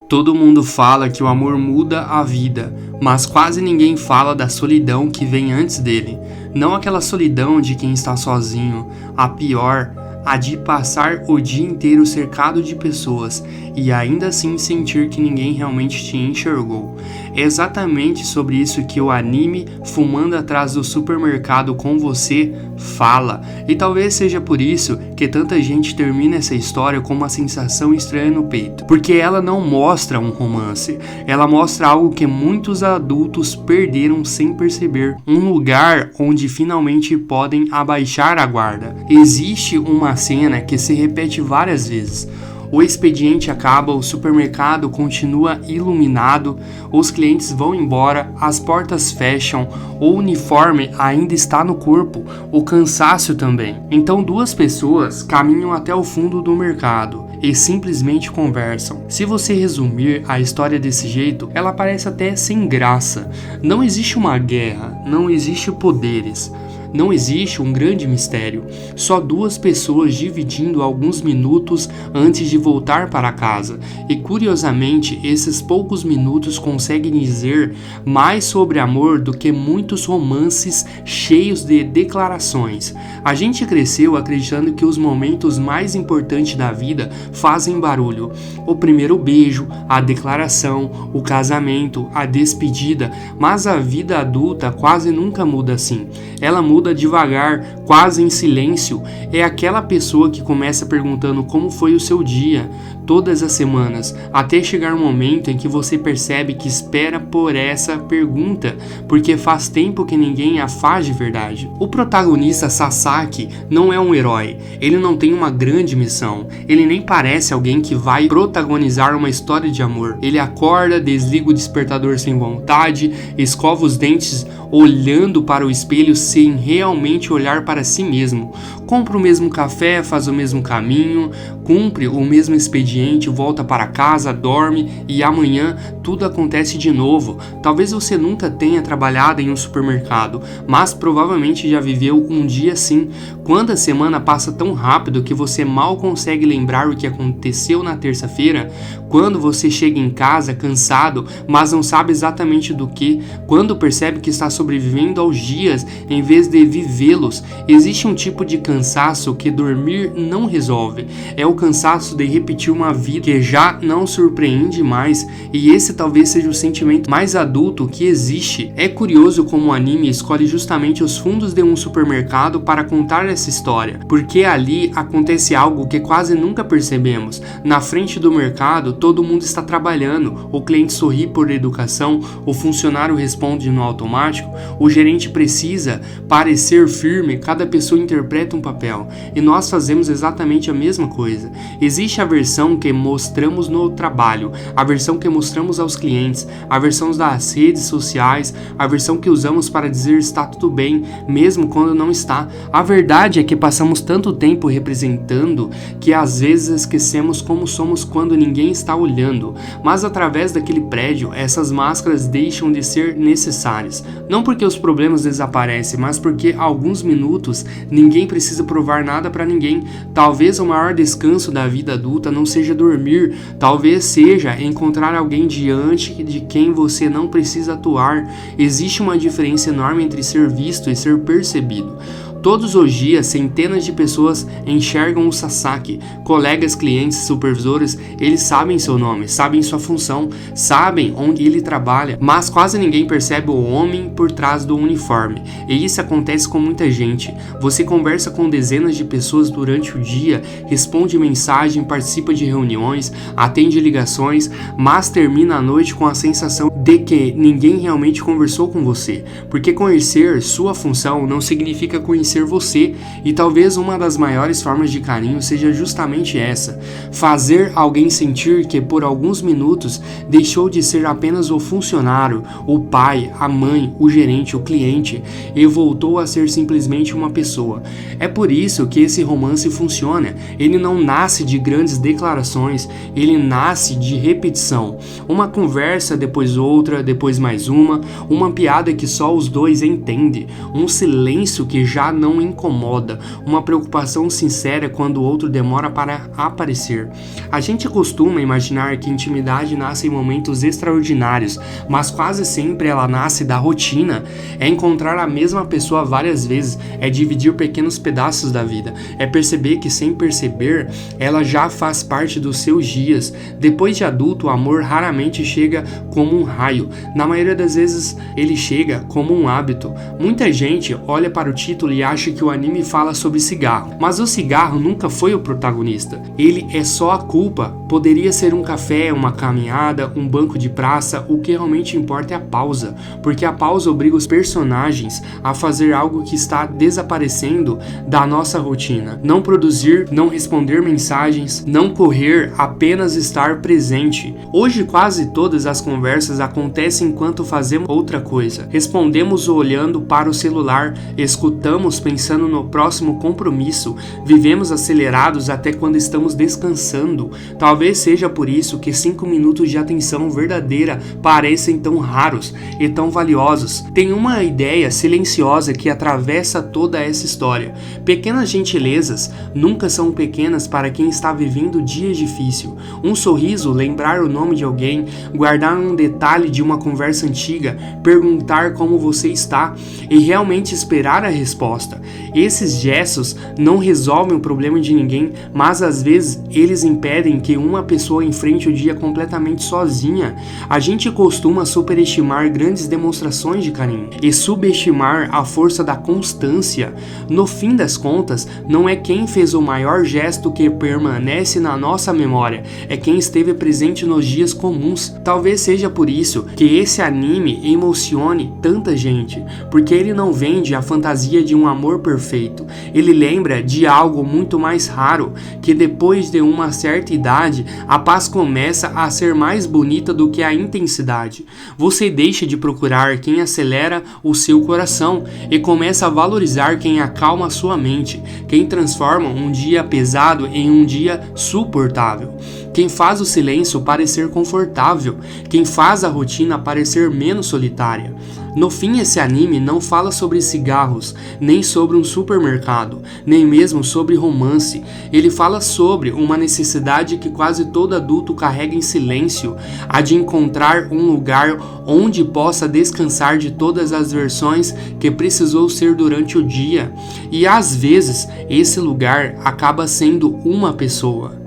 Todo mundo fala que o amor muda a vida, mas quase ninguém fala da solidão que vem antes dele. Não aquela solidão de quem está sozinho, a pior, a de passar o dia inteiro cercado de pessoas e ainda assim sentir que ninguém realmente te enxergou. É exatamente sobre isso que o anime Fumando Atrás do Supermercado com Você fala, e talvez seja por isso que tanta gente termina essa história com uma sensação estranha no peito, porque ela não mostra um romance, ela mostra algo que muitos adultos perderam sem perceber, um lugar onde finalmente podem abaixar a guarda. Existe uma cena que se repete várias vezes. O expediente acaba, o supermercado continua iluminado, os clientes vão embora, as portas fecham, o uniforme ainda está no corpo, o cansaço também. Então duas pessoas caminham até o fundo do mercado e simplesmente conversam. Se você resumir a história desse jeito, ela parece até sem graça. Não existe uma guerra, não existe poderes. Não existe um grande mistério, só duas pessoas dividindo alguns minutos antes de voltar para casa, e curiosamente esses poucos minutos conseguem dizer mais sobre amor do que muitos romances cheios de declarações. A gente cresceu acreditando que os momentos mais importantes da vida fazem barulho: o primeiro beijo, a declaração, o casamento, a despedida, mas a vida adulta quase nunca muda assim. Ela muda devagar, quase em silêncio. É aquela pessoa que começa perguntando como foi o seu dia, todas as semanas, até chegar um momento em que você percebe que espera por essa pergunta, porque faz tempo que ninguém a faz de verdade. O protagonista Sasaki não é um herói, ele não tem uma grande missão, ele nem parece alguém que vai protagonizar uma história de amor. Ele acorda, desliga o despertador sem vontade, escova os dentes olhando para o espelho sem realmente olhar para si mesmo. Compra o mesmo café, faz o mesmo caminho, cumpre o mesmo expediente, volta para casa, dorme e amanhã tudo acontece de novo. Talvez você nunca tenha trabalhado em um supermercado, mas provavelmente já viveu um dia assim, quando a semana passa tão rápido que você mal consegue lembrar o que aconteceu na terça-feira, quando você chega em casa cansado, mas não sabe exatamente do que, quando percebe que está sobrevivendo aos dias em vez de vivê-los. Existe um tipo de cansaço que dormir não resolve, é o cansaço de repetir uma vida que já não surpreende mais, e esse talvez seja o sentimento mais adulto que existe. É curioso como o anime escolhe justamente os fundos de um supermercado para contar essa história, porque ali acontece algo que quase nunca percebemos. Na frente do mercado, todo mundo está trabalhando, o cliente sorri por educação, o funcionário responde no automático, o gerente precisa parecer firme, cada pessoa interpreta um papel, e nós fazemos exatamente a mesma coisa. Existe a versão que mostramos no trabalho, a versão que mostramos aos clientes, a versão das redes sociais, a versão que usamos para dizer está tudo bem, mesmo quando não está. A verdade é que passamos tanto tempo representando que às vezes esquecemos como somos quando ninguém está olhando, mas através daquele prédio, essas máscaras deixam de ser necessárias. Não porque os problemas desaparecem, mas porque há alguns minutos ninguém precisa provar nada para ninguém. Talvez o maior descanso da vida adulta não seja dormir, talvez seja encontrar alguém diante de quem você não precisa atuar. Existe uma diferença enorme entre ser visto e ser percebido. Todos os dias, centenas de pessoas enxergam o Sasaki, colegas, clientes, supervisores, eles sabem seu nome, sabem sua função, sabem onde ele trabalha, mas quase ninguém percebe o homem por trás do uniforme, e isso acontece com muita gente. Você conversa com dezenas de pessoas durante o dia, responde mensagem, participa de reuniões, atende ligações, mas termina a noite com a sensação de que ninguém realmente conversou com você, porque conhecer sua função não significa conhecer você, e talvez uma das maiores formas de carinho seja justamente essa: fazer alguém sentir que por alguns minutos deixou de ser apenas o funcionário, o pai, a mãe, o gerente, o cliente, e voltou a ser simplesmente uma pessoa. É por isso que esse romance funciona. Ele não nasce de grandes declarações, ele nasce de repetição. Uma conversa, depois outra, depois mais uma piada que só os dois entendem, um silêncio que já não incomoda, uma preocupação sincera quando o outro demora para aparecer. A gente costuma imaginar que intimidade nasce em momentos extraordinários, mas quase sempre ela nasce da rotina. É encontrar a mesma pessoa várias vezes, é dividir pequenos pedaços da vida, é perceber que sem perceber, ela já faz parte dos seus dias. Depois de adulto, o amor raramente chega como um raio. Na maioria das vezes, ele chega como um hábito. Muita gente olha para o título e acha que o anime fala sobre cigarro, mas o cigarro nunca foi o protagonista. Ele é só a culpa. Poderia ser um café, uma caminhada, um banco de praça. O que realmente importa é a pausa, porque a pausa obriga os personagens a fazer algo que está desaparecendo da nossa rotina. Não produzir, não responder mensagens, não correr, apenas estar presente. Hoje quase todas as conversas acontecem enquanto fazemos outra coisa. Respondemos olhando para o celular, escutamos pensando no próximo compromisso, vivemos acelerados até quando estamos descansando. Talvez seja por isso que 5 minutos de atenção verdadeira parecem tão raros e tão valiosos. Tem uma ideia silenciosa que atravessa toda essa história. Pequenas gentilezas nunca são pequenas para quem está vivendo dias difíceis. Um sorriso, lembrar o nome de alguém, guardar um detalhe de uma conversa antiga, perguntar como você está e realmente esperar a resposta. Esses gestos não resolvem o problema de ninguém, mas às vezes eles impedem que uma pessoa enfrente o dia completamente sozinha. A gente costuma superestimar grandes demonstrações de carinho e subestimar a força da constância. No fim das contas, não é quem fez o maior gesto que permanece na nossa memória, é quem esteve presente nos dias comuns. Talvez seja por isso que esse anime emocione tanta gente, porque ele não vende a fantasia de um amor perfeito. Ele lembra de algo muito mais raro, que depois de uma certa idade, a paz começa a ser mais bonita do que a intensidade. Você deixa de procurar quem acelera o seu coração e começa a valorizar quem acalma a sua mente, quem transforma um dia pesado em um dia suportável, quem faz o silêncio parecer confortável, quem faz a rotina parecer menos solitária. No fim, esse anime não fala sobre cigarros, nem sobre um supermercado, nem mesmo sobre romance. Ele fala sobre uma necessidade que quase todo adulto carrega em silêncio, a de encontrar um lugar onde possa descansar de todas as versões que precisou ser durante o dia. E às vezes, esse lugar acaba sendo uma pessoa.